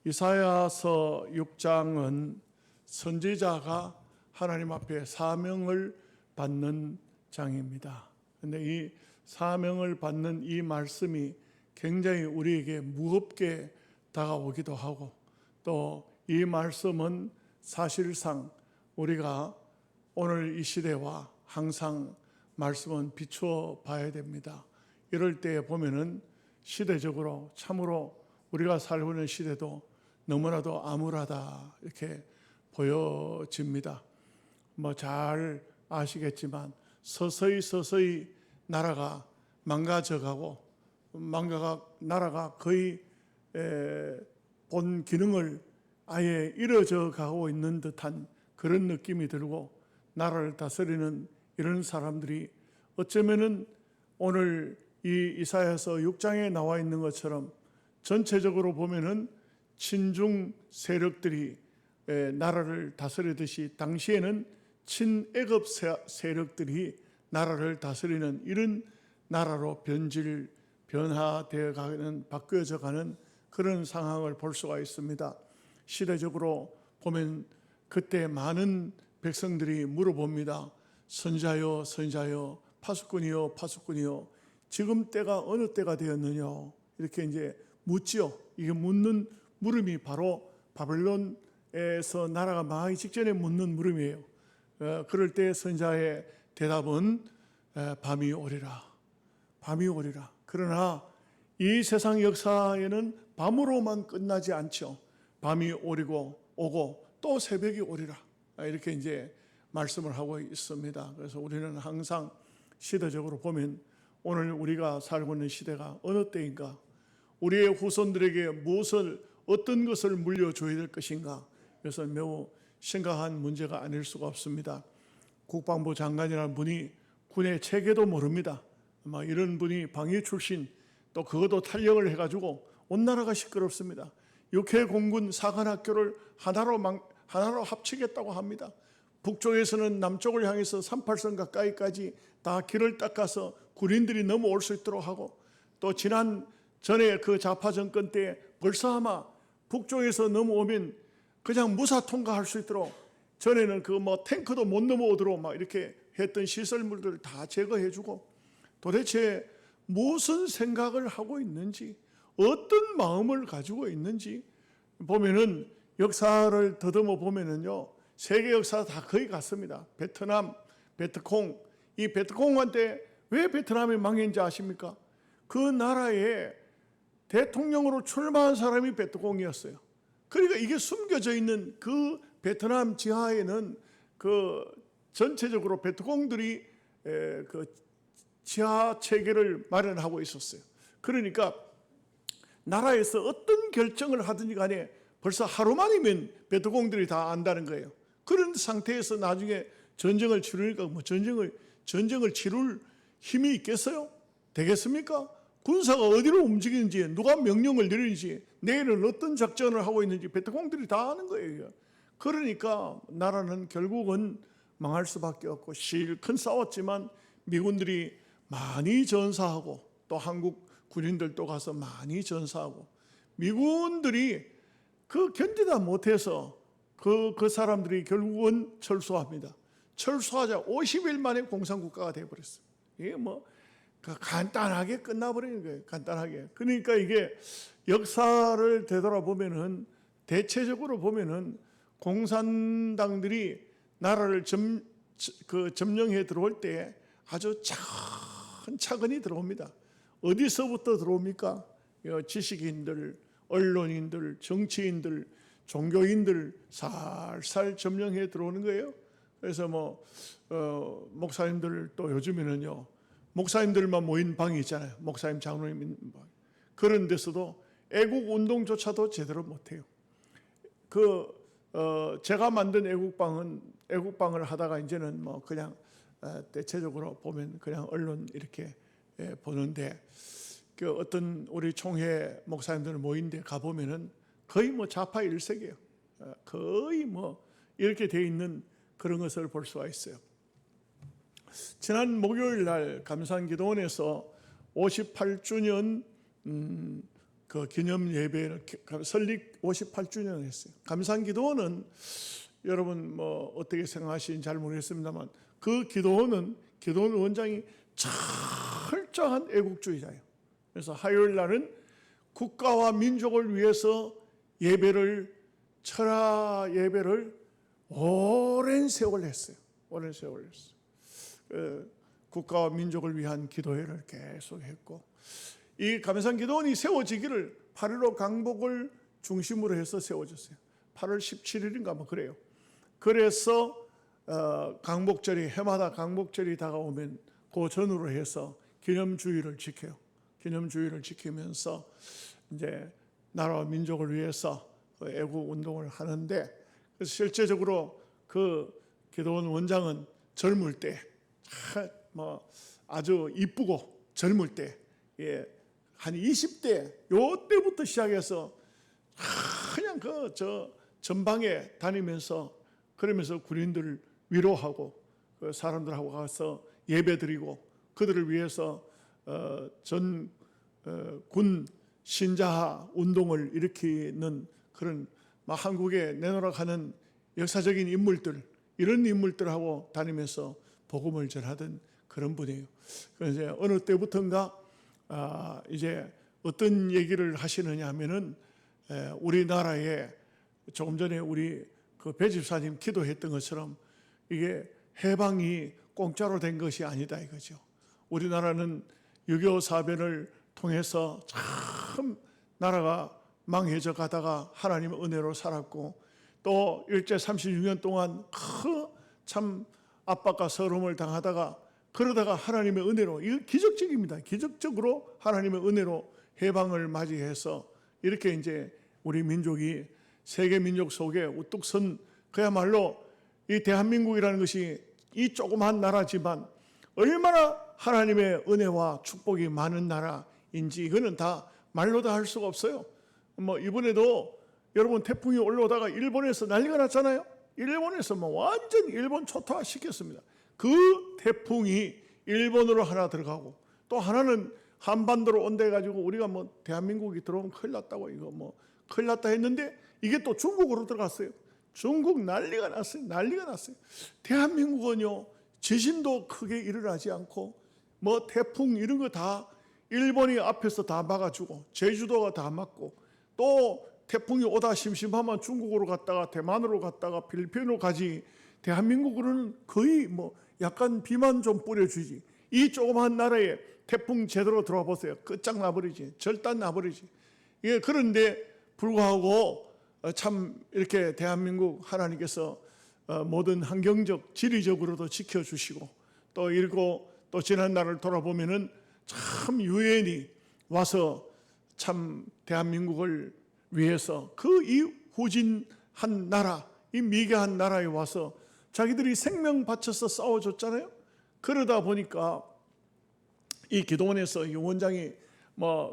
이사야서 6장은 선지자가 하나님 앞에 사명을 받는 장입니다. 그런데 이 사명을 받는 이 말씀이 굉장히 우리에게 무겁게 다가오기도 하고, 또 이 말씀은 사실상 우리가 오늘 이 시대와 항상 말씀은 비추어 봐야 됩니다. 이럴 때 보면은 시대적으로 참으로 우리가 살고 있는 시대도 너무나도 암울하다 이렇게 보여집니다. 잘 아시겠지만 서서히 나라가 망가져가고, 나라가 거의 본 기능을 아예 잃어져 가고 있는 듯한 그런 느낌이 들고, 나라를 다스리는 이런 사람들이 어쩌면은 오늘 이 이사야서 6장에 나와 있는 것처럼 전체적으로 보면은 친중 세력들이 나라를 다스리듯이 당시에는 친애굽 세력들이 나라를 다스리는 이런 나라로 변화되어 가는, 바뀌어져 가는 그런 상황을 볼 수가 있습니다. 시대적으로 보면 그때 많은 백성들이 물어봅니다. 선자여 선자여, 파수꾼이여 파수꾼이여, 지금 때가 어느 때가 되었느냐 이렇게 이제 묻지요. 이게 묻는 물음이 바로 바벨론에서 나라가 망하기 직전에 묻는 물음이에요. 그럴 때 선자의 대답은 밤이 오리라, 밤이 오리라. 그러나 이 세상 역사에는 밤으로만 끝나지 않죠. 밤이 오고 또 새벽이 오리라, 이렇게 이제 말씀을 하고 있습니다. 그래서 우리는 항상 시대적으로 보면 오늘 우리가 살고 있는 시대가 어느 때인가, 우리의 후손들에게 어떤 것을 물려줘야 될 것인가, 그래서 매우 심각한 문제가 아닐 수가 없습니다. 국방부 장관이라는 분이 군의 체계도 모릅니다. 아마 이런 분이 방위 출신, 또 그것도 탈영을 해가지고 온 나라가 시끄럽습니다. 육해 공군 사관학교를 하나로 합치겠다고 합니다. 북쪽에서는 남쪽을 향해서 38선 가까이까지 다 길을 닦아서 군인들이 넘어올 수 있도록 하고, 또 전에 그 좌파 정권 때 벌써 아마 북쪽에서 넘어오면 그냥 무사 통과할 수 있도록, 전에는 탱크도 못 넘어오도록 막 이렇게 했던 시설물들을 다 제거해주고, 도대체 무슨 생각을 하고 있는지, 어떤 마음을 가지고 있는지 보면은, 역사를 더듬어 보면은요, 세계 역사 다 거의 같습니다. 베트남, 베트콩, 이 베트콩한테 왜 베트남이 망했는지 아십니까? 그 나라에 대통령으로 출마한 사람이 베트콩이었어요. 그러니까 이게 숨겨져 있는 그 베트남 지하에는 전체적으로 베트콩들이 그 지하 체계를 마련하고 있었어요. 그러니까 나라에서 어떤 결정을 하든지 간에 벌써 하루만이면 베트콩들이 다 안다는 거예요. 그런 상태에서 나중에 전쟁을 치르니까 전쟁을 치룰 힘이 있겠어요? 되겠습니까? 군사가 어디로 움직이는지, 누가 명령을 내리는지, 내일은 어떤 작전을 하고 있는지 베트콩들이 다 아는 거예요. 그러니까 나라는 결국은 망할 수밖에 없고, 실컷 싸웠지만 미군들이 많이 전사하고, 또 한국 군인들도 가서 많이 전사하고, 미군들이 견디다 못해서 그 사람들이 결국은 철수합니다. 철수하자 50일 만에 공산국가가 되어버렸어요. 이게 간단하게 끝나버리는 거예요. 간단하게. 그러니까 이게 역사를 되돌아보면은, 대체적으로 보면은 공산당들이 나라를 점령해 들어올 때 아주 차근차근히 들어옵니다. 어디서부터 들어옵니까? 지식인들, 언론인들, 정치인들, 종교인들 살살 점령해 들어오는 거예요. 그래서 목사님들 또 요즘에는요, 목사님들만 모인 방이 있잖아요. 목사님, 장로님 방. 그런 데서도 애국 운동조차도 제대로 못해요. 제가 만든 애국방을 하다가 이제는 그냥 대체적으로 보면 그냥 언론 이렇게 보는데, 어떤 우리 총회 목사님들 모인 데 가보면은 거의 좌파 일색이에요. 거의 이렇게 돼 있는 그런 것을 볼 수가 있어요. 지난 목요일 날 감산기도원에서 58주년 그 기념 예배를 설립 58주년을 했어요. 감상기도원은 여러분 뭐 어떻게 생각하시는지 잘 모르겠습니다만 그 기도원 원장이 철저한 애국주의자예요. 그래서 화요일 날은 국가와 민족을 위해서 철야 예배를 오랜 세월 했어요. 국가와 민족을 위한 기도회를 계속했고, 이 감상기도원이 세워지기를 8.15 강복을 중심으로 해서 세워졌어요. 8월 17일인가 뭐 그래요. 그래서 강복절이, 해마다 강복절이 다가오면 그 전후로 해서 기념주의를 지켜요. 기념주의를 지키면서 이제 나라와 민족을 위해서 애국 운동을 하는데, 그래서 실제적으로 그 기도원 원장은 젊을 때 아주 이쁘고 젊을 때, 한 20대 요 때부터 시작해서 그냥 전방에 다니면서 그러면서 군인들을 위로하고 그 사람들하고 가서 예배드리고 그들을 위해서 군 신자하 운동을 일으키는 그런 한국에 내놓으라 하는 역사적인 인물들, 이런 인물들하고 다니면서 복음을 전하던 그런 분이에요. 그래서 이제 어느 때부터인가 이제 어떤 얘기를 하시느냐 하면은 우리나라에 조금 전에 우리 그 배 집사님 기도했던 것처럼 이게 해방이 공짜로 된 것이 아니다 이거죠. 우리나라는 6.25 사변을 통해서 참 나라가 망해져 가다가 하나님의 은혜로 살았고, 또 일제 36년 동안 참 압박과 서름을 당하다가 그러다가 하나님의 은혜로, 이거 기적적입니다. 기적적으로 하나님의 은혜로 해방을 맞이해서 이렇게 이제 우리 민족이 세계 민족 속에 우뚝 선, 그야말로 이 대한민국이라는 것이 이 조그만 나라지만 얼마나 하나님의 은혜와 축복이 많은 나라인지 이거는 다 말로 다 할 수가 없어요. 뭐 이번에도 여러분 태풍이 올라오다가 일본에서 난리가 났잖아요. 일본에서 완전 일본 초토화 시켰습니다. 그 태풍이 일본으로 하나 들어가고 또 하나는 한반도로 온다 해가지고 우리가 대한민국이 들어오면 큰일 났다고, 이거 큰일 났다 했는데 이게 또 중국으로 들어갔어요. 중국 난리가 났어요. 대한민국은요, 지진도 크게 일어나지 않고 태풍 이런 거 다 일본이 앞에서 다 막아주고 제주도가 다 막고, 또 태풍이 오다 심심하면 중국으로 갔다가 대만으로 갔다가 필리핀으로 가지, 대한민국으로는 거의 약간 비만 좀 뿌려주지. 이 조그만 나라에 태풍 제대로 들어와 보세요. 끝장나버리지. 절단 나버리지. 예, 그런데 불구하고 참 이렇게 대한민국 하나님께서 모든 환경적, 지리적으로도 지켜주시고, 또 지난 날을 돌아보면은 참 유엔이 와서 참 대한민국을 위해서 그 이 후진한 나라, 이 미개한 나라에 와서 자기들이 생명 바쳐서 싸워줬잖아요. 그러다 보니까 이 기도원에서 이 원장이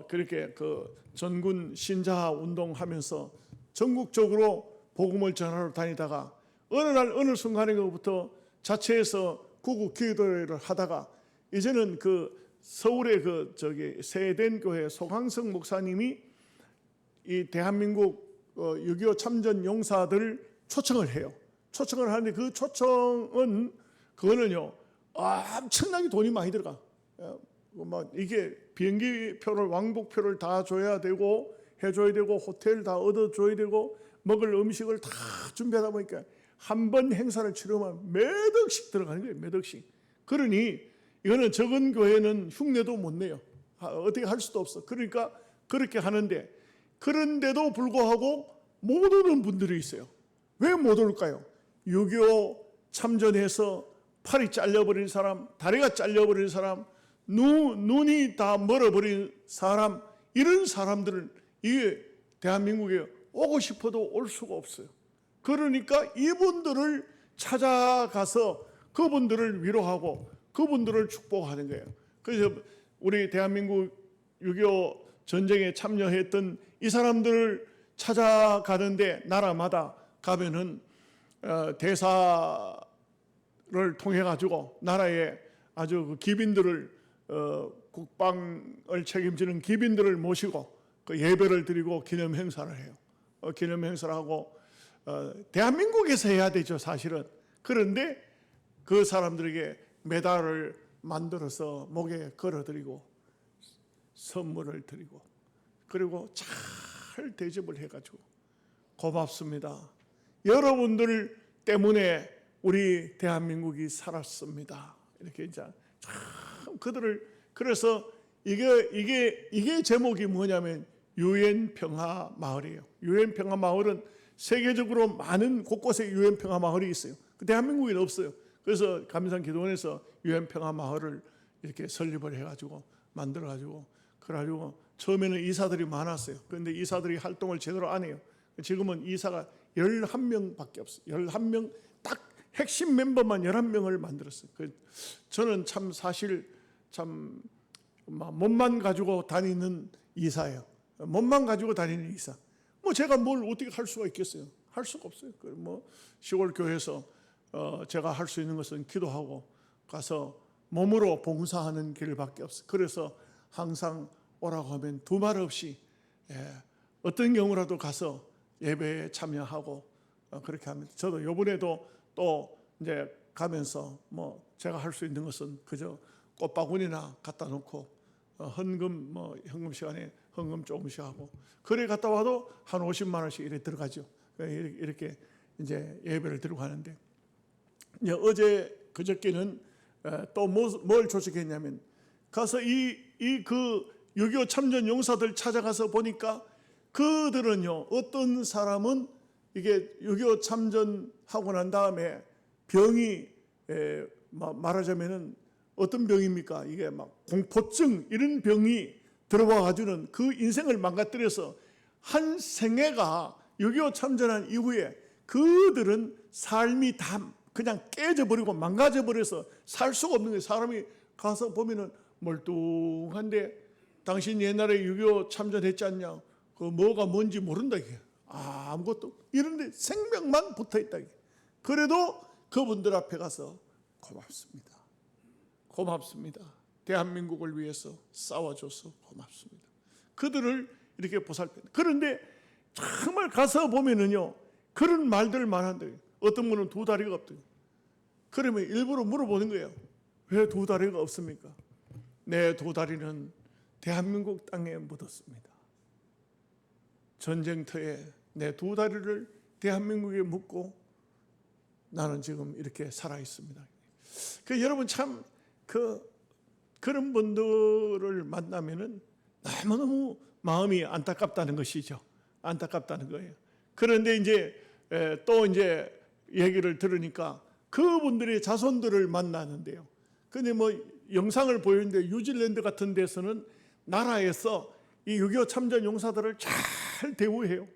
그렇게 그 전군 신자하 운동하면서 전국적으로 복음을 전하러 다니다가 어느 순간에부터 자체에서 구국 기도회를 하다가 이제는 그 서울의 세덴 교회 소강성 목사님이 이 대한민국 6.25 참전 용사들 초청을 해요. 초청을 하는데 그 초청은 그거는요 엄청나게 돈이 많이 들어가. 이게 비행기표를, 왕복표를 다 줘야 되고 해줘야 되고 호텔 다 얻어줘야 되고 먹을 음식을 다 준비하다 보니까 한 번 행사를 치르면 몇 억씩 들어가는 거예요. 몇 억씩. 그러니 이거는 적은 교회는 흉내도 못 내요. 어떻게 할 수도 없어. 그러니까 그렇게 하는데, 그런데도 불구하고 못 오는 분들이 있어요. 왜 못 올까요? 6.25 참전해서 팔이 잘려버린 사람, 다리가 잘려버린 사람, 눈이 다 멀어버린 사람, 이런 사람들은 이 대한민국에 오고 싶어도 올 수가 없어요. 그러니까 이분들을 찾아가서 그분들을 위로하고 그분들을 축복하는 거예요. 그래서 우리 대한민국 6.25 전쟁에 참여했던 이 사람들을 찾아가는데, 나라마다 가면은 대사를 통해 가지고 나라의 아주 기빈들을 국방을 책임지는 기빈들을 모시고 그 예배를 드리고 기념 행사를 해요. 기념 행사를 하고 대한민국에서 해야 되죠, 사실은. 그런데 그 사람들에게 메달을 만들어서 목에 걸어드리고 선물을 드리고 그리고 잘 대접을 해가지고 고맙습니다. 여러분들 때문에 우리 대한민국이 살았습니다. 이렇게 이제 참 그들을 그래서 이게 제목이 뭐냐면 유엔 평화 마을이에요. 유엔 평화 마을은 세계적으로 많은 곳곳에 유엔 평화 마을이 있어요. 대한민국에는 없어요. 그래서 감산기도원에서 유엔 평화 마을을 이렇게 설립을 해가지고 만들어가지고 그래가지고 처음에는 이사들이 많았어요. 그런데 이사들이 활동을 제대로 안 해요. 지금은 이사가 11명밖에 없어요. 11명 딱 핵심 멤버만 11명을 만들었어요. 저는 참 사실 참 몸만 가지고 다니는 이사예요. 몸만 가지고 다니는 이사. 뭐 제가 뭘 어떻게 할 수가 있겠어요? 할 수가 없어요. 뭐 시골 교회에서 제가 할 수 있는 것은 기도하고 가서 몸으로 봉사하는 길밖에 없어요. 그래서 항상 오라고 하면 두 말 없이 어떤 경우라도 가서 예배에 참여하고 그렇게 합니다. 저도 이번에도 또 이제 가면서 뭐 제가 할 수 있는 것은 그저 꽃바구니나 갖다 놓고 헌금 뭐 현금 시간에 헌금 조금씩 하고 그래 갔다 와도 한 50만 원씩 이렇게 들어가죠. 이렇게 이제 예배를 드리고 하는데 이제 어제 그저께는 또 뭘 조직했냐면 가서 그 6.25 참전 용사들 찾아가서 보니까 그들은요 어떤 사람은 이게 6.25 참전하고 난 다음에 병이 말하자면은 어떤 병입니까? 이게 막 공포증 이런 병이 들어와 가지고는 그 인생을 망가뜨려서 한 생애가 6.25 참전한 이후에 그들은 삶이 다 그냥 깨져버리고 망가져버려서 살 수가 없는 거예요. 사람이 가서 보면은 멀뚱한데 당신 옛날에 6.25 참전했지 않냐? 그 뭐가 뭔지 모른다 이게. 아무것도 이런데 생명만 붙어있다 이게. 그래도 그분들 앞에 가서 고맙습니다. 고맙습니다. 대한민국을 위해서 싸워줘서 고맙습니다. 그들을 이렇게 보살펴. 그런데 정말 가서 보면은요 그런 말들만 한대요. 어떤 분은 두 다리가 없대요. 그러면 일부러 물어보는 거예요. 왜 두 다리가 없습니까? 내 두 다리는 대한민국 땅에 묻었습니다. 전쟁터에 내 두 다리를 대한민국에 묻고 나는 지금 이렇게 살아 있습니다. 여러분 참 그런 분들을 만나면은 너무너무 마음이 안타깝다는 것이죠. 안타깝다는 거예요. 그런데 이제 또 이제 얘기를 들으니까 그분들의 자손들을 만나는데요. 근데 뭐 영상을 보이는데 뉴질랜드 같은 데서는 나라에서 이 6.25 참전 용사들을 잘 대우해요.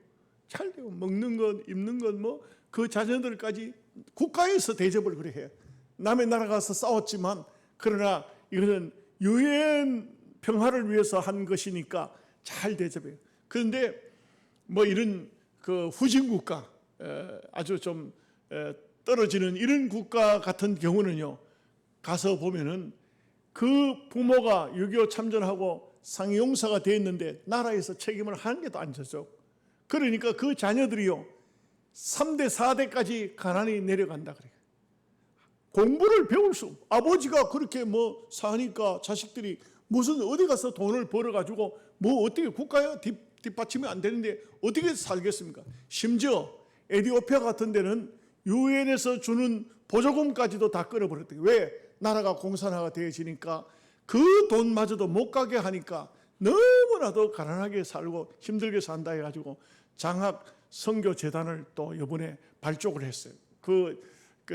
잘 대우. 먹는 것, 입는 것, 뭐 그 자녀들까지 국가에서 대접을 그래 해요. 남의 나라 가서 싸웠지만 그러나 이것은 유엔 평화를 위해서 한 것이니까 잘 대접해요. 그런데 뭐 이런 그 후진 국가 아주 좀 떨어지는 이런 국가 같은 경우는요 가서 보면은 그 부모가 6.25 참전하고 상용사가 됐는데 나라에서 책임을 한 개도 안 져줘. 그러니까 그 자녀들이요 3대 4대까지 가난이 내려간다 그래요. 공부를 배울 수 아버지가 그렇게 뭐 사니까 자식들이 무슨 어디 가서 돈을 벌어가지고 뭐 어떻게 국가에 뒷받침이 안 되는데 어떻게 살겠습니까? 심지어 에티오피아 같은 데는 유엔에서 주는 보조금까지도 다 끌어버렸대요. 왜? 나라가 공산화가 되어지니까 그 돈마저도 못 가게 하니까 너무나도 가난하게 살고 힘들게 산다 해가지고 장학 선교재단을 또 이번에 발족을 했어요. 그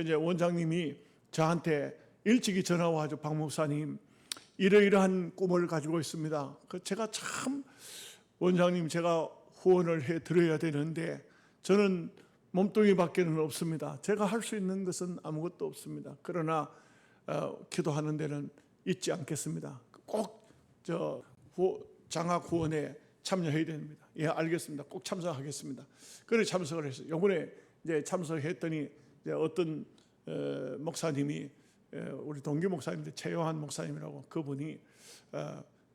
이제 원장님이 저한테 일찍이 전화 와가지고 박 목사님 이러이러한 꿈을 가지고 있습니다. 제가 참 원장님 제가 후원을 해 드려야 되는데 저는 몸뚱이밖에는 없습니다. 제가 할 수 있는 것은 아무것도 없습니다. 그러나 기도하는 데는 잊지 않겠습니다. 꼭 장학 후원에 참여해야 됩니다. 예, 알겠습니다. 꼭 참석하겠습니다. 그래 참석을 했어요. 이번에 이제 참석했더니 이제 어떤 목사님이 우리 동기 목사님인데 최요한 목사님이라고 그분이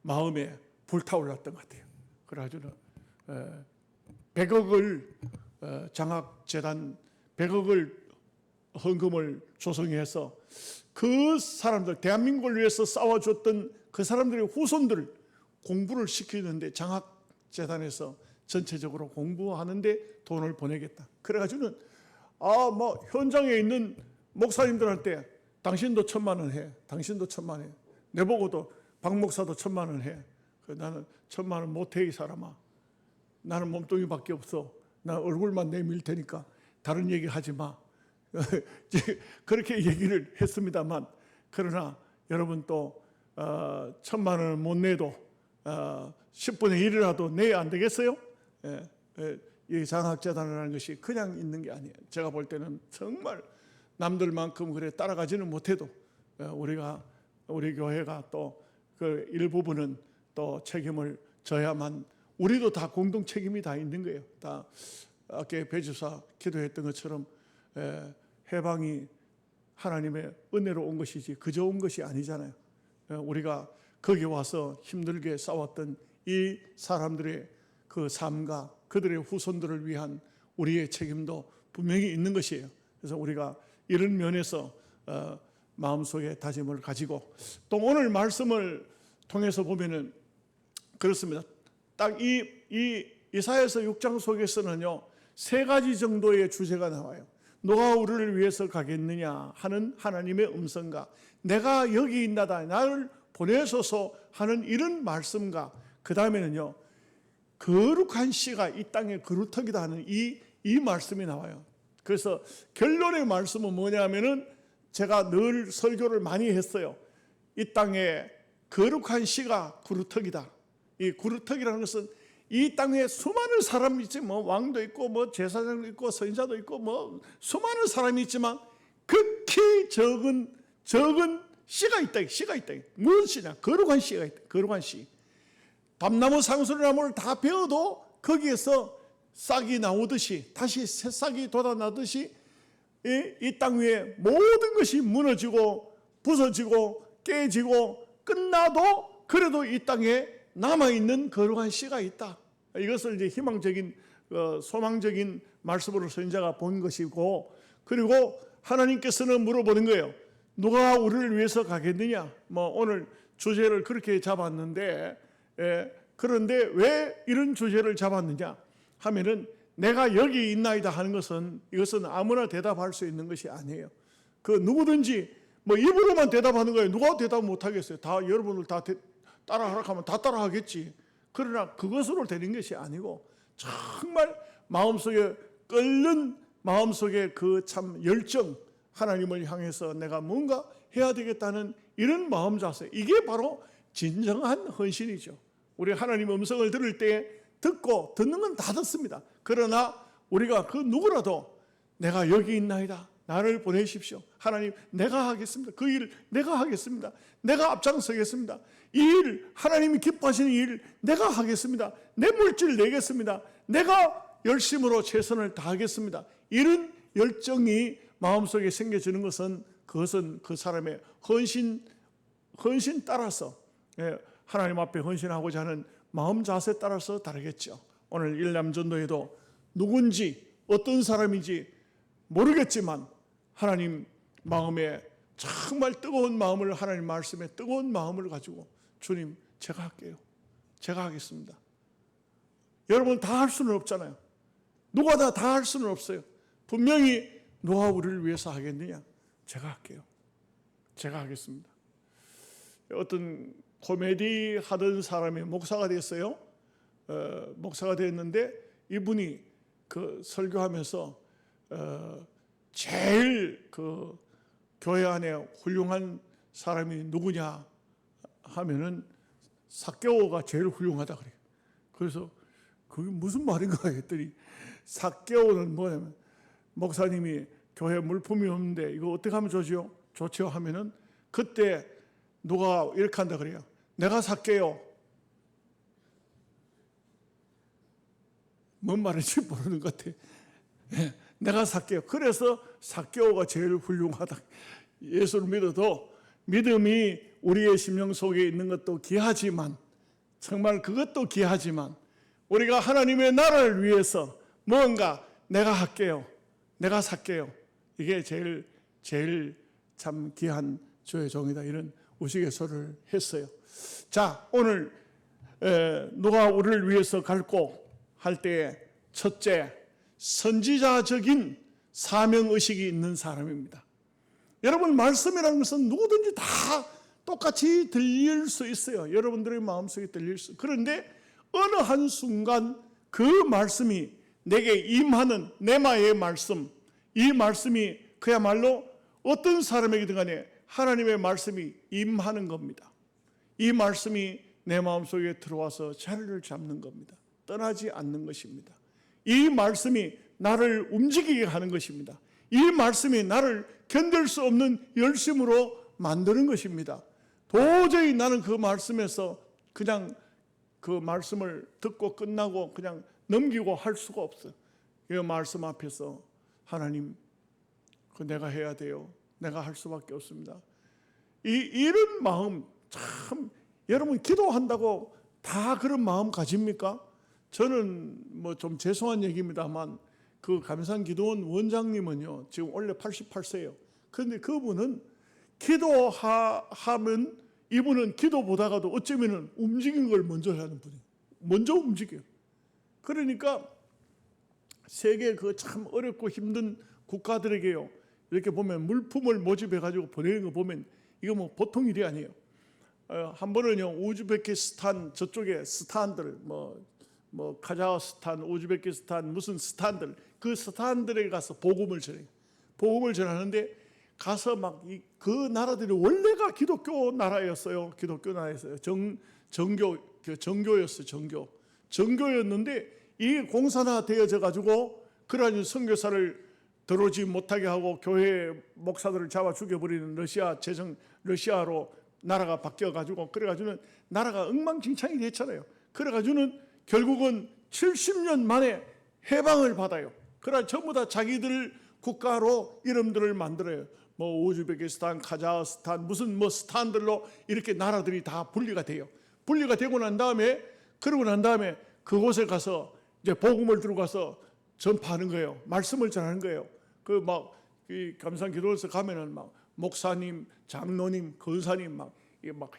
마음에 불타올랐던 것 같아요. 그래가지고 100억을 장학재단 100억을 헌금을 조성해서 그 사람들, 대한민국을 위해서 싸워줬던 그 사람들의 후손들 공부를 시키는데 장학재단에서 전체적으로 공부하는데 돈을 보내겠다. 그래가지고는 현장에 있는 목사님들한테 당신도 1,000만 원 해. 당신도 1,000만 원 해. 내보고도 박 목사도 1,000만 원 해. 나는 1,000만 원 못해 이 사람아. 나는 몸뚱이밖에 없어. 나 얼굴만 내밀 테니까 다른 얘기 하지 마. 그렇게 얘기를 했습니다만, 그러나 여러분 또 1,000만 원을 못 내도 10분의 1이라도 내야 안 되겠어요? 이 장학재단이라는 것이 그냥 있는 게 아니에요. 제가 볼 때는 정말 남들만큼 그래 따라가지는 못해도 우리 교회가 또 그 일부분은 또 책임을 져야만, 우리도 다 공동 책임이 다 있는 거예요. 다 아까 배주사 기도했던 것처럼 해방이 하나님의 은혜로 온 것이지 그저 온 것이 아니잖아요. 우리가 거기 와서 힘들게 싸웠던 이 사람들의 그 삶과 그들의 후손들을 위한 우리의 책임도 분명히 있는 것이에요. 그래서 우리가 이런 면에서 마음속에 다짐을 가지고, 또 오늘 말씀을 통해서 보면은 그렇습니다. 딱 이 이사야서 6장 속에서는요 3가지 정도의 주제가 나와요. 누가 우리를 위해서 가겠느냐 하는 하나님의 음성과, 내가 여기 있나다 나를 보내소서 하는 이런 말씀과, 그 다음에는요 거룩한 씨가 이 땅에 그루터기다 하는 이 말씀이 나와요. 그래서 결론의 말씀은 뭐냐면은, 제가 늘 설교를 많이 했어요. 이 땅에 거룩한 씨가 그루터기다. 이 그루터기라는 것은 이 땅에 수많은 사람이 있지, 왕도 있고 제사장도 있고 선지자도 있고 수많은 사람이 있지만 극히 적은 씨가 있다. 무슨 씨냐? 거룩한 씨가 있다. 거룩한 씨. 밤나무 상수리나무를 다 베어도 거기에서 싹이 나오듯이, 다시 새싹이 돋아나듯이 이 땅 위에 모든 것이 무너지고 부서지고 깨지고 끝나도 그래도 이 땅에 남아있는 거룩한 씨가 있다. 이것을 이제 희망적인 소망적인 말씀으로 선지자가 본 것이고, 그리고 하나님께서는 물어보는 거예요. 누가 우리를 위해서 가겠느냐? 오늘 주제를 그렇게 잡았는데, 그런데 왜 이런 주제를 잡았느냐 하면은, 내가 여기 있나이다 하는 것은, 이것은 아무나 대답할 수 있는 것이 아니에요. 그 누구든지 입으로만 대답하는 거예요. 누가 대답 못 하겠어요? 다 여러분들 다 따라하라 하면 다 따라하겠지. 그러나 그것으로 되는 것이 아니고, 정말 마음속에 끓는 마음속에 그 참 열정, 하나님을 향해서 내가 뭔가 해야 되겠다는 이런 마음 자세, 이게 바로 진정한 헌신이죠. 우리 하나님 음성을 들을 때 듣고, 듣는 건 다 듣습니다. 그러나 우리가 그 누구라도 내가 여기 있나이다, 나를 보내십시오. 하나님, 내가 하겠습니다. 그 일 내가 하겠습니다. 내가 앞장서겠습니다. 이 일, 하나님이 기뻐하시는 일 내가 하겠습니다. 내 물질 내겠습니다. 내가 열심으로 최선을 다하겠습니다. 이런 열정이 마음속에 생겨지는 것은, 그것은 그 사람의 헌신 따라서, 하나님 앞에 헌신하고자 하는 마음 자세 따라서 다르겠죠. 오늘 일남전도에도 누군지 어떤 사람인지 모르겠지만, 하나님 마음에 정말 뜨거운 마음을, 하나님 말씀에 뜨거운 마음을 가지고, 주님 제가 할게요. 제가 하겠습니다. 여러분 다 할 수는 없잖아요. 누가 다 할 수는 없어요. 분명히 누가 우리를 위해서 하겠느냐? 제가 할게요. 제가 하겠습니다. 어떤 코미디 하던 사람이 목사가 됐어요. 목사가 됐는데, 이분이 그 설교하면서 제일 그 교회 안에 훌륭한 사람이 누구냐 하면은 삭개오가 제일 훌륭하다 그래요. 그래서 그게 무슨 말인가 했더니, 삭개오는 뭐냐면, 목사님이 교회 물품이 없는데 이거 어떻게 하면 좋죠? 좋죠 하면은, 그때 누가 이렇게 한다 그래요. 내가 삭개오. 뭔 말인지 모르는 것 같아. 내가 삭개오. 그래서 삭개오가 제일 훌륭하다. 예수를 믿어도 믿음이 우리의 심령 속에 있는 것도 귀하지만, 정말 그것도 귀하지만, 우리가 하나님의 나라를 위해서 뭔가 내가 할게요, 내가 살게요. 이게 제일 참 귀한 주의 종이다, 이런 우스갯소리를 했어요. 자, 오늘 누가 우리를 위해서 갈고 할 때에 첫째, 선지자적인 사명의식이 있는 사람입니다. 여러분, 말씀이라는 것은 누구든지 다 똑같이 들릴 수 있어요. 여러분들의 마음속에 들릴 수. 그런데 어느 한순간 그 말씀이 내게 임하는 네마의 말씀, 이 말씀이 그야말로 어떤 사람에게든 간에 하나님의 말씀이 임하는 겁니다. 이 말씀이 내 마음속에 들어와서 자리를 잡는 겁니다. 떠나지 않는 것입니다. 이 말씀이 나를 움직이게 하는 것입니다. 이 말씀이 나를 견딜 수 없는 열심으로 만드는 것입니다. 도저히 나는 그 말씀에서 그냥 그 말씀을 듣고 끝나고 그냥 넘기고 할 수가 없어요. 이 말씀 앞에서 하나님, 그 내가 해야 돼요. 내가 할 수밖에 없습니다. 이런 마음, 참 여러분 기도한다고 다 그런 마음 가집니까? 저는 뭐 좀 죄송한 얘기입니다만 그 감산기도원 원장님은요 지금 원래 88세예요. 그런데 그분은 기도하면 이분은 기도보다가도 어쩌면은 움직이는 걸 먼저 하는 분이에요. 먼저 움직여요. 그러니까 세계 그 참 어렵고 힘든 국가들에게요, 이렇게 보면 물품을 모집해 가지고 보내는 거 보면 이거 뭐 보통 일이 아니에요. 한 번은요 우즈베키스탄 저쪽에 스탄들 뭐 카자흐스탄, 우즈베키스탄 무슨 스탄들, 그 스탄들에 가서 복음을 전해요. 복음을 전하는데 가서 막 그 나라들이 원래가 기독교 나라였어요. 기독교 나라였어요. 정교였어요. 정교였는데 이 공산화 되어져 가지고 그러한 선교사를 들어오지 못하게 하고 교회 목사들을 잡아 죽여버리는 러시아로 나라가 바뀌어 가지고 그래 가지고는 나라가 엉망진창이 됐잖아요. 그래 가지고는 결국은 70년 만에 해방을 받아요. 그러나 전부 다 자기들 국가로 이름들을 만들어요. 뭐 우즈베키스탄, 카자흐스탄 무슨 뭐 스탄들로 이렇게 나라들이 다 분리가 돼요. 분리가 되고 난 다음에 그곳에 가서 이제 복음을 들고 가서 전파하는 거예요. 말씀을 전하는 거예요. 그 막 이 감산기도원에서 가면은 막 목사님, 장로님, 권사님 막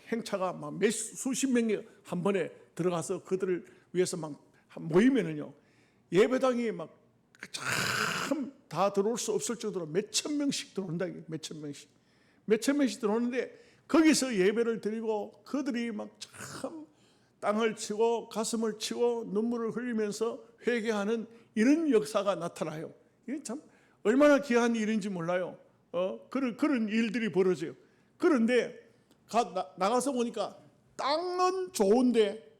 행차가 막 수십 명이 한 번에 들어가서 그들을 위해서 막 모이면은요 예배당이 막 참 다 들어올 수 없을 정도로 몇천 명씩 들어온다. 몇천 명씩 들어오는데 거기서 예배를 드리고 그들이 막 참 땅을 치고 가슴을 치고 눈물을 흘리면서 회개하는 이런 역사가 나타나요. 이게 참 얼마나 귀한 일인지 몰라요. 그런 일들이 벌어져요. 그런데 나가서 보니까 땅은 좋은데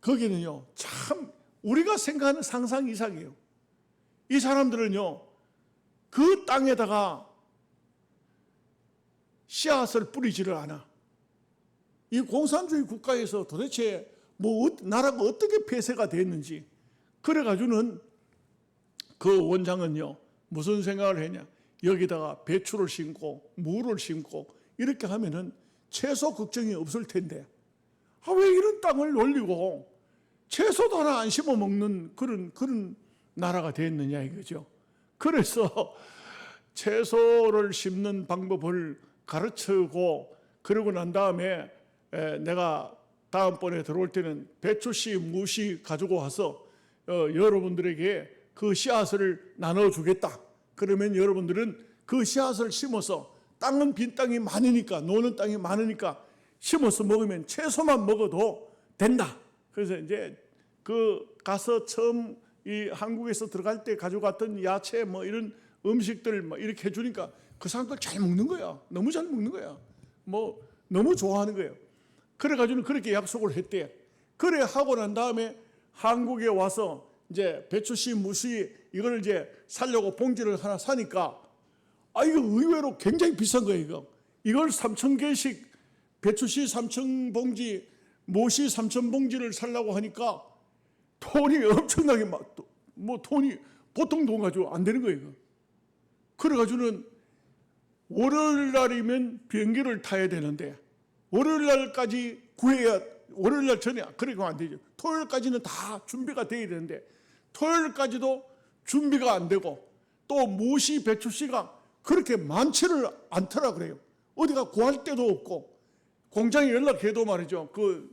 거기는요 참 우리가 생각하는 상상 이상이에요. 이 사람들은요 그 땅에다가 씨앗을 뿌리지를 않아. 이 공산주의 국가에서 도대체 나라가 어떻게 폐쇄가 됐는지, 그래가지고는 그 원장은요 무슨 생각을 했냐, 여기다가 배추를 심고 무를 심고 이렇게 하면은 채소 걱정이 없을 텐데 왜 이런 땅을 놀리고 채소도 하나 안 심어 먹는 그런 나라가 됐느냐 이거죠. 그래서 채소를 심는 방법을 가르치고 그러고 난 다음에 내가 다음번에 들어올 때는 배추씨, 무씨 가지고 와서 여러분들에게 그 씨앗을 나눠주겠다. 그러면 여러분들은 그 씨앗을 심어서 땅은 빈 땅이 많으니까, 노는 땅이 많으니까 심어서 먹으면 채소만 먹어도 된다. 그래서 이제 그 가서 처음 이 한국에서 들어갈 때 가져갔던 야채 뭐 이런 음식들 뭐 이렇게 해주니까 그 사람들 잘 먹는 거야. 너무 잘 먹는 거야. 뭐 너무 좋아하는 거예요. 그래가지고 그렇게 약속을 했대. 그래 하고 난 다음에 한국에 와서 이제 배추씨, 무씨 이걸 이제 사려고 봉지를 하나 사니까 이거 의외로 굉장히 비싼 거예요. 이걸 3,000개씩 배추씨 3,000봉지, 무씨 3,000봉지를 사려고 하니까 돈이 엄청나게 돈이 보통 돈 가지고 안 되는 거예요. 그래가지고는 월요일 날이면 비행기를 타야 되는데 월요일 날까지 구해야 월요일 날 전에 그러면 안 되죠. 토요일까지는 다 준비가 돼야 되는데 토요일까지도 준비가 안 되고 또 무시 배추씨가 그렇게 많지를 않더라 그래요. 어디가 구할 데도 없고 공장에 연락해도 말이죠. 그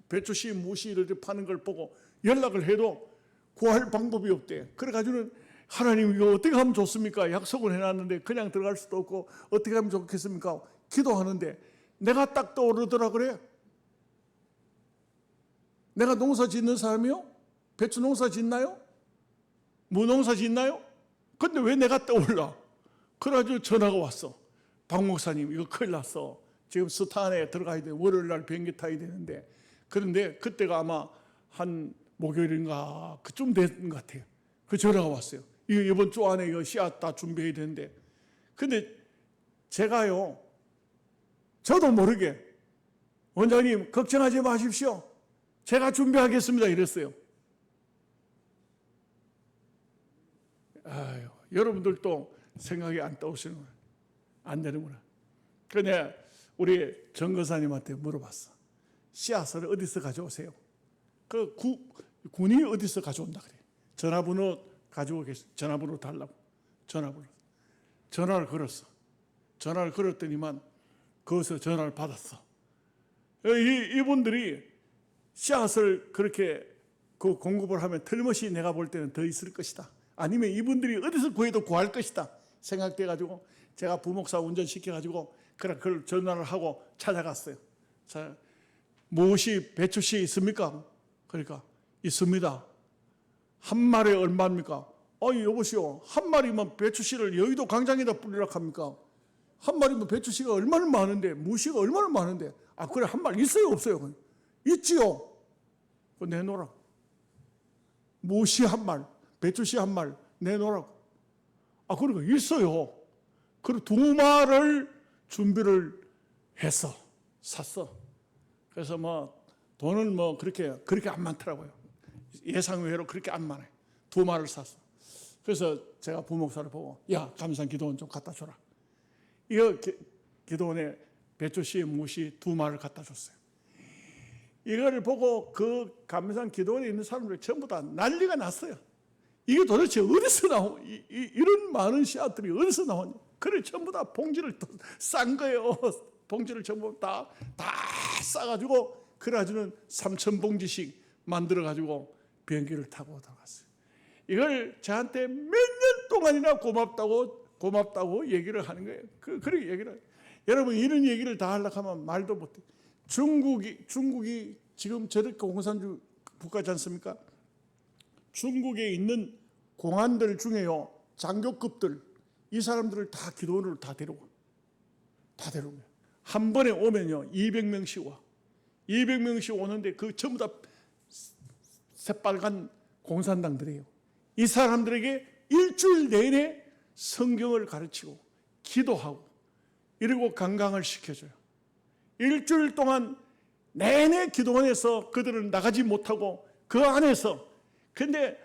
배추씨 무시를 파는 걸 보고 연락을 해도 구할 방법이 없대. 그래가지고는 하나님 이거 어떻게 하면 좋습니까? 약속을 해놨는데 그냥 들어갈 수도 없고 어떻게 하면 좋겠습니까? 기도하는데 내가 딱 떠오르더라 그래. 내가 농사 짓는 사람이요? 배추 농사 짓나요? 무농사 짓나요? 근데 왜 내가 떠올라? 그래가지고 전화가 왔어. 박 목사님 이거 큰일 났어. 지금 스탄에 들어가야 돼. 월요일 날 비행기 타야 되는데. 그런데 그때가 아마 한 목요일인가 그쯤 된 것 같아요. 그 전화가 왔어요. 이거 이번 주 안에 이거 씨앗 다 준비해야 되는데. 근데 제가요, 저도 모르게 원장님 걱정하지 마십시오. 제가 준비하겠습니다. 이랬어요. 아유, 여러분들도 생각이 안 떠오시는구나. 안 되는구나. 그런데 우리 정거사님한테 물어봤어. 씨앗을 어디서 가져오세요? 그 군이 어디서 가져온다 그래. 전화번호 가지고 계시. 전화번호 달라고. 전화를 걸었어. 전화를 걸었더니만 거기서 전화를 받았어. 이분들이 씨앗을 그렇게 그 공급을 하면 틀림없이 내가 볼 때는 더 있을 것이다. 아니면 이분들이 어디서 구해도 구할 것이다 생각돼가지고 제가 부목사 운전시켜가지고 그걸 전화를 하고 찾아갔어요. 자, 무엇이 배추씨 있습니까? 그러니까 있습니다. 한 마리에 얼마입니까? 여보시오. 한 마리면 배추씨를 여의도 광장에다 뿌리라고 합니까? 한 마리면 배추씨가 얼마나 많은데 무씨가 얼마나 많은데 그래 한 마리 있어요 없어요? 있지요. 그거 내놓으라고. 무씨 한 말, 배추씨 한 말 내놓으라고. 그러니까 있어요. 그리고 2마리를 준비를 해서 샀어. 그래서 돈은 그렇게 안 많더라고요. 예상 외로 그렇게 안 많아요. 2마리를 샀어. 그래서 제가 부목사를 보고 야 감상 기도원 좀 갖다 줘라. 이거 기도원에 배추씨 무씨 2마리를 갖다 줬어요. 이걸 보고 그 감상 기도원에 있는 사람들이 전부 다 난리가 났어요. 이게 도대체 어디서 나오? 이런 많은 씨앗들이 어디서 나오냐? 그래 전부 다 봉지를 싼 거예요. 봉지를 전부 다 싸가지고 그래가지고는 3,000봉지씩 만들어가지고 비행기를 타고 들어갔어요. 이걸 저한테 몇 년 동안이나 고맙다고 얘기를 하는 거예요. 그렇게 얘기를 해요. 여러분 이런 얘기를 다 하려고 하면 말도 못해. 중국이 지금 저렇게 공산주의 국가지 않습니까? 중국에 있는 공안들 중에요, 장교급들, 이 사람들을 다 기도원으로 다 데려와. 한 번에 오면요, 200명씩 와. 200명씩 오는데 그 전부 다 새빨간 공산당들이에요. 이 사람들에게 일주일 내내 성경을 가르치고 기도하고 이러고 강강을 시켜줘요. 일주일 동안 내내 기도원에서 그들은 나가지 못하고 그 안에서. 근데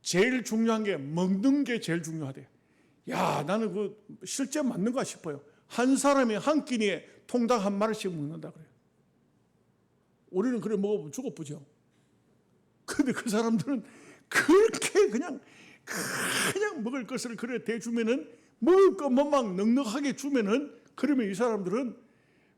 제일 중요한 게 먹는 게 제일 중요하대요. 야, 나는 그 실제 맞는가 싶어요. 한 사람이 한 끼니에 통닭 한 마리씩 먹는다 그래요. 우리는 그래 먹어보면 죽어보죠. 근데 그 사람들은 그렇게 그냥 먹을 것을 그래 대주면은 먹을 것만 막 넉넉하게 주면은 그러면 이 사람들은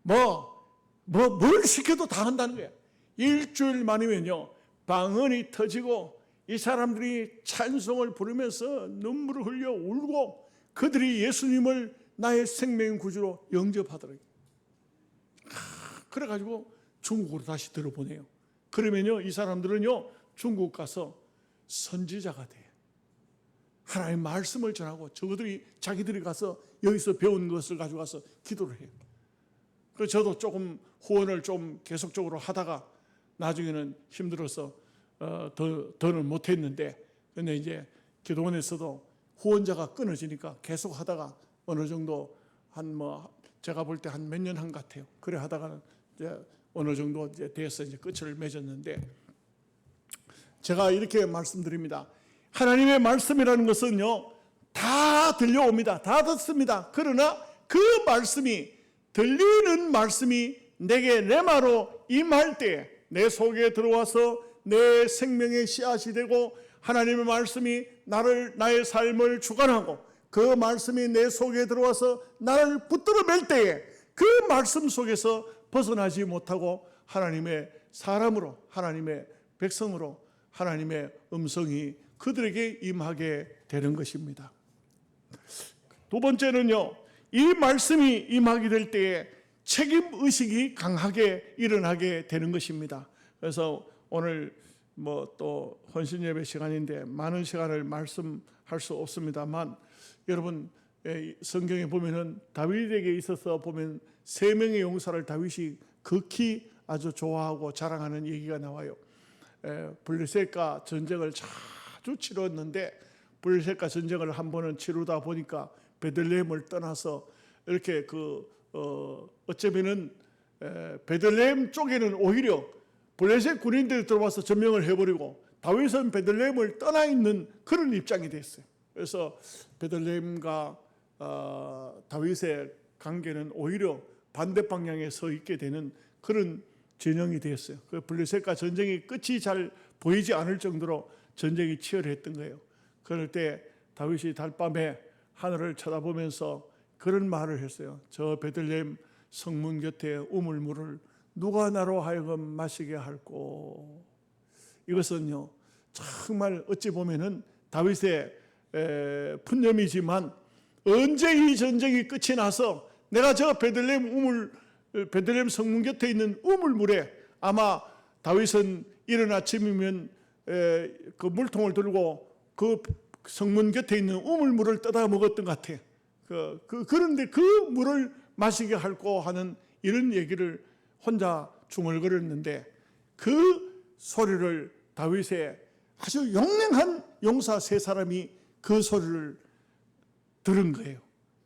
뭘 시켜도 다 한다는 거야. 일주일 만이면요 방언이 터지고 이 사람들이 찬송을 부르면서 눈물을 흘려 울고 그들이 예수님을 나의 생명 구주로 영접하더라고요. 그래가지고 중국으로 다시 들어보내요. 그러면요 이 사람들은요 중국 가서 선지자가 돼요. 하나님의 말씀을 전하고 자기들이 가서 여기서 배운 것을 가져가서 기도를 해요. 그래서 저도 조금 후원을 좀 계속적으로 하다가 나중에는 힘들어서 더는 못했는데, 근데 이제 기도원에서도 후원자가 끊어지니까 계속 하다가 어느 정도 제가 볼 때 한 몇 년 한 것 같아요. 그래 하다가는 이제 어느 정도 이제 돼서 이제 끝을 맺었는데, 제가 이렇게 말씀드립니다. 하나님의 말씀이라는 것은요 다 들려옵니다. 다 듣습니다. 그러나 그 말씀이 들리는 말씀이 내게 레마로 임할 때 내 속에 들어와서 내 생명의 씨앗이 되고 하나님의 말씀이 나의 삶을 주관하고 그 말씀이 내 속에 들어와서 나를 붙들어 맬 때에 그 말씀 속에서 벗어나지 못하고 하나님의 사람으로, 하나님의 백성으로 하나님의 음성이 그들에게 임하게 되는 것입니다. 두 번째는요, 이 말씀이 임하게 될 때에 책임의식이 강하게 일어나게 되는 것입니다. 그래서 오늘 또 헌신예배 시간인데 많은 시간을 말씀할 수 없습니다만, 여러분 성경에 보면은 다윗에게 있어서 보면 3명의 용사를 다윗이 극히 아주 좋아하고 자랑하는 얘기가 나와요. 블레셋과 전쟁을 자주 치렀는데 블레셋과 전쟁을 한 번은 치르다 보니까 베들레헴을 떠나서 이렇게 어쩌면은 베들레헴 쪽에는 오히려 블레셋 군인들이 들어와서 점령을 해버리고 다윗은 베들레헴을 떠나 있는 그런 입장이 됐어요. 그래서 베들레헴과 다윗의 관계는 오히려 반대 방향에 서 있게 되는 그런 진영이 됐어요. 그 블레셋과 전쟁이 끝이 잘 보이지 않을 정도로 전쟁이 치열했던 거예요. 그럴 때 다윗이 달밤에 하늘을 쳐다보면서 그런 말을 했어요. 저 베들레헴 성문 곁에 우물물을 누가 나로 하여금 마시게 할꼬. 이것은요, 정말 어찌 보면은 다윗의 푸념이지만 언제 이 전쟁이 끝이 나서 내가 저 베들레헴 성문 곁에 있는 우물물에 아마 다윗은 이른 아침이면 그 물통을 들고 그 성문 곁에 있는 우물물을 떠다 먹었던 것 같아. 그런데 그 물을 마시게 할고 하는 이런 얘기를 혼자 중얼거렸는데 그 소리를 다윗의 아주 용맹한 용사 3사람이 그 소리를 들은 거예요.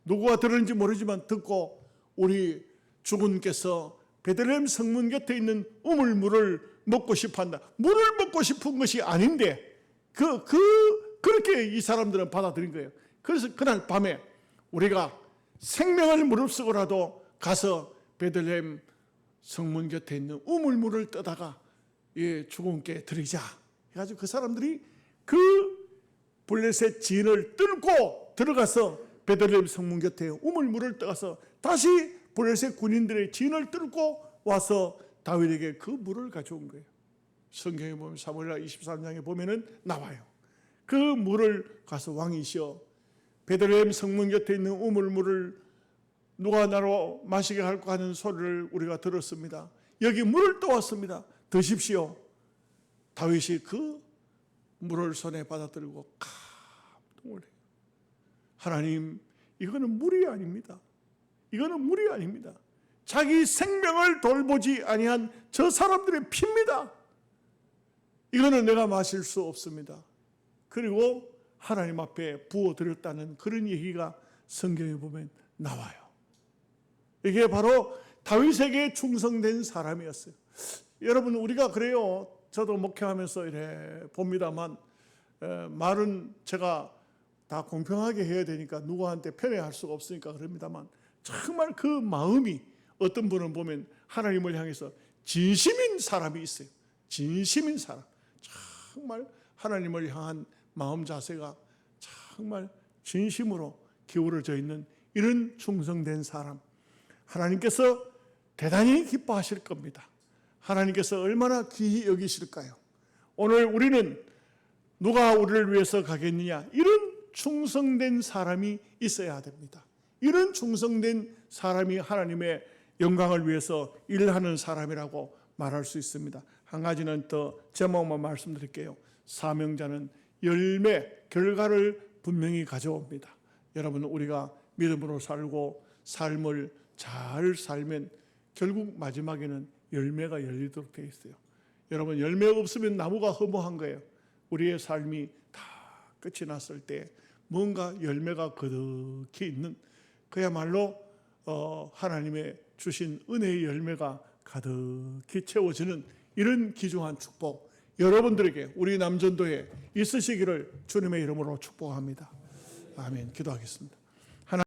누구가 들었는지 모르지만 듣고 우리 주군께서 베들레헴 성문 곁에 있는 우물물을 먹고 싶어 한다. 물을 먹고 싶은 것이 아닌데 그렇게 이 사람들은 받아들인 거예요. 그래서 그날 밤에 우리가 생명을 무릅쓰고라도 가서 베들레헴 성문 곁에 있는 우물물을 떠다가 주군께 드리자 해가지고 그 사람들이 그 블레셋 진을 뚫고 들어가서 베들레헴 성문 곁에 우물물을 떠가서 다시 블레셋 군인들의 진을 뚫고 와서 다윗에게 그 물을 가져온 거예요. 성경에 보면 사무엘하 23장에 보면은 나와요. 그 물을 가서 왕이시여 베들레헴 성문 곁에 있는 우물물을 누가 나로 마시게 할까 하는 소리를 우리가 들었습니다. 여기 물을 떠왔습니다. 드십시오. 다윗이 그 물을 손에 받아들고 깜짝 놀래요. 하나님, 이거는 물이 아닙니다. 이거는 물이 아닙니다. 자기 생명을 돌보지 아니한 저 사람들의 피입니다. 이거는 내가 마실 수 없습니다. 그리고 하나님 앞에 부어드렸다는 그런 얘기가 성경에 보면 나와요. 이게 바로 다윗에게 충성된 사람이었어요. 여러분, 우리가 그래요. 저도 목회하면서 이래 봅니다만 말은 제가 다 공평하게 해야 되니까 누구한테 편애할 수가 없으니까 그럽니다만 정말 그 마음이 어떤 분은 보면 하나님을 향해서 진심인 사람이 있어요. 진심인 사람. 정말 하나님을 향한 마음 자세가 정말 진심으로 기울어져 있는 이런 충성된 사람. 하나님께서 대단히 기뻐하실 겁니다. 하나님께서 얼마나 귀히 여기실까요? 오늘 우리는 누가 우리를 위해서 가겠느냐? 이런 충성된 사람이 있어야 됩니다. 이런 충성된 사람이 하나님의 영광을 위해서 일하는 사람이라고 말할 수 있습니다. 한 가지는 더 제목만 말씀드릴게요. 사명자는 열매, 결과를 분명히 가져옵니다. 여러분, 우리가 믿음으로 살고 삶을 잘 살면 결국 마지막에는 열매가 열리도록 되어 있어요. 여러분, 열매가 없으면 나무가 허무한 거예요. 우리의 삶이 다 끝이 났을 때 뭔가 열매가 거듭히 있는, 그야말로 하나님의 주신 은혜의 열매가 가득히 채워지는 이런 귀중한 축복, 여러분들에게 우리 남전도에 있으시기를 주님의 이름으로 축복합니다. 아멘. 기도하겠습니다.